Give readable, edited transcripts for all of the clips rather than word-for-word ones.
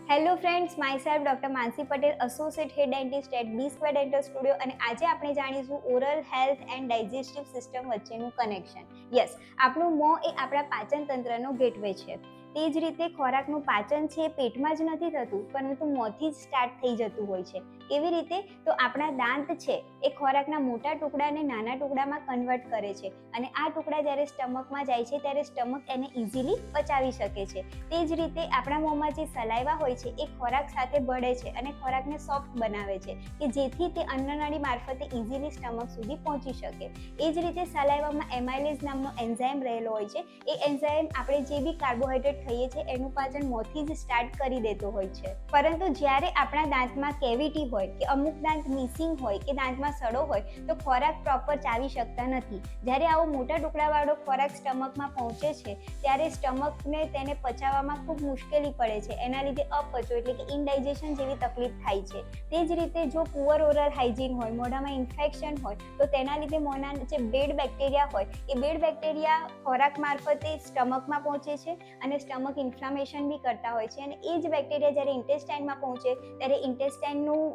Hello friends, myself doctor Mansi Patel, associate head dentist at B square dental studio. અને આજે આપણે જાણીશું oral health and digestive system વચ્ચેનું connection. Yes, આપણું મોં એ આપણા પાચન તંત્રનો ગેટવે છે. તે જ રીતે ખોરાકનું પાચન છે એ પેટમાં જ નથી થતું, પરંતુ મોંથી જ સ્ટાર્ટ થઈ જતું હોય છે. કેવી રીતે? તો આપણા દાંત છે એ ખોરાકના મોટા ટુકડાને નાના ટુકડામાં કન્વર્ટ કરે છે, અને આ ટુકડા જ્યારે સ્ટમકમાં જાય છે ત્યારે સ્ટમક એને ઇઝીલી પચાવી શકે છે. તે જ રીતે આપણા મોંમાં જે સલાઈવા હોય છે એ ખોરાક સાથે ભળે છે અને ખોરાકને સોફ્ટ બનાવે છે, કે જેથી તે અન્નનળી મારફતે ઇઝીલી સ્ટમક સુધી પહોંચી શકે. એ જ રીતે સલાઈવામાં એમાઇલેઝ નામનો એન્ઝાઇમ રહેલો હોય છે. એ એન્ઝાઇમ આપણે જે બી કાર્બોહાઈડ્રેટ ખાઈએ છીએ એનું પાચન મોંથી જ સ્ટાર્ટ કરી દેતો હોય છે. પરંતુ જ્યારે આપણા દાંતમાં કેવિટી હોય, કે અમુક દાંત મિસિંગ હોય, કે દાંતમાં સડો હોય, તો ખોરાક પ્રોપર ચાવી શકતા નથી. જ્યારે આવો મોટા ટુકડાવાળો ખોરાક સ્ટમકમાં પહોંચે છે ત્યારે સ્ટમકને તેને પચાવવામાં ખૂબ મુશ્કેલી પડે છે. એના લીધે અપચો એટલે કે ઇનડાઇજેશન જેવી તકલીફ થાય છે. તે જ રીતે જો પુઅર ઓરલ હાઇજીન હોય, મોઢામાં ઇન્ફેક્શન હોય, તો તેના લીધે મોંના જે બેડ બેક્ટેરિયા હોય એ બેડ બેક્ટેરિયા ખોરાક મારફતે સ્ટમકમાં પહોંચે છે અને સ્ટમક ઇન્ફ્લામેશન બી કરતા હોય છે. અને એ જ બેક્ટેરિયા જ્યારે ઇન્ટેસ્ટાઇનમાં પહોંચે ત્યારે ઇન્ટેસ્ટાઇનનું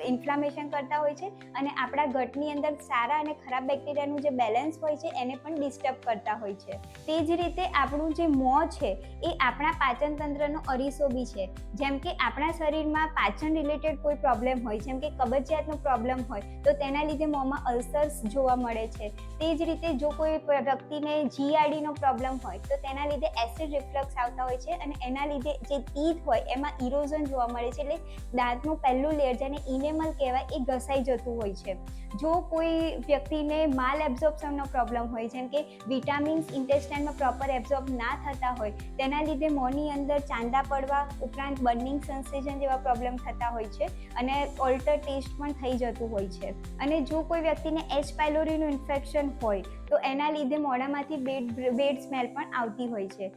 ઇન્ફ્લામેશન કરતા હોય છે અને આપણા ગટની અંદર સારા અને ખરાબ બેક્ટેરિયાનું જે બેલેન્સ હોય છે એને પણ ડિસ્ટર્બ કરતા હોય છે. તે જ રીતે આપણું જે મોં છે એ આપણા પાચન તંત્રનો અરીસો બી છે. જેમ કે આપણા શરીરમાં પાચન રિલેટેડ કોઈ પ્રોબ્લેમ હોય, જેમ કે કબજિયાતનો પ્રોબ્લેમ હોય, તો તેના લીધે મોંમાં અલ્સર્સ જોવા મળે છે. તે જ રીતે જો કોઈ વ્યક્તિને જીઆરડીનો પ્રોબ્લેમ હોય તો તેના લીધે એસિડ રિફ્લક્સ આવતા હોય છે, અને એના લીધે જે ટીથ હોય એમાં ઇરોઝન જોવા મળે છે. એટલે દાંતનું પહેલું લેયર, જેને ઇનેમલ કહેવાય, એ ઘસાઈ જતું હોય છે. જો કોઈ વ્યક્તિને માલ એબ્ઝોર્પ્શનનો પ્રોબ્લેમ હોય, જેમ કે વિટામિન્સ ઇન્ટેસ્ટાઇનમાં પ્રોપર એબ્ઝોર્બ ના થતા હોય, તેના લીધે મોંની અંદર ચાંદા પડવા ઉપરાંત બર્નિંગ સેન્સેશન જેવા પ્રોબ્લેમ થતા હોય છે, અને ઓલ્ટર ટેસ્ટ પણ થઈ જતું હોય છે. અને જો કોઈ વ્યક્તિને એચ પાયલોરીનું ઇન્ફેક્શન હોય તો એના લીધે મોઢામાંથી બેડ સ્મેલ પણ આવતી હોય છે.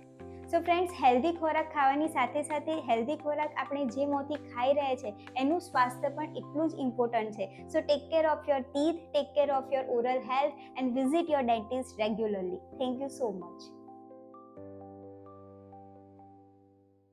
સો ફ્રેન્ડ્સ, હેલ્ધી ખોરાક ખાવાની સાથે સાથે હેલ્ધી ખોરાક આપણે જે મોંથી ખાઈ રહ્યા છે એનું સ્વાસ્થ્ય પણ એટલું જ ઇમ્પોર્ટન્ટ છે. સો take care of your teeth, take care of your oral health, and visit your dentist regularly. Thank you so much.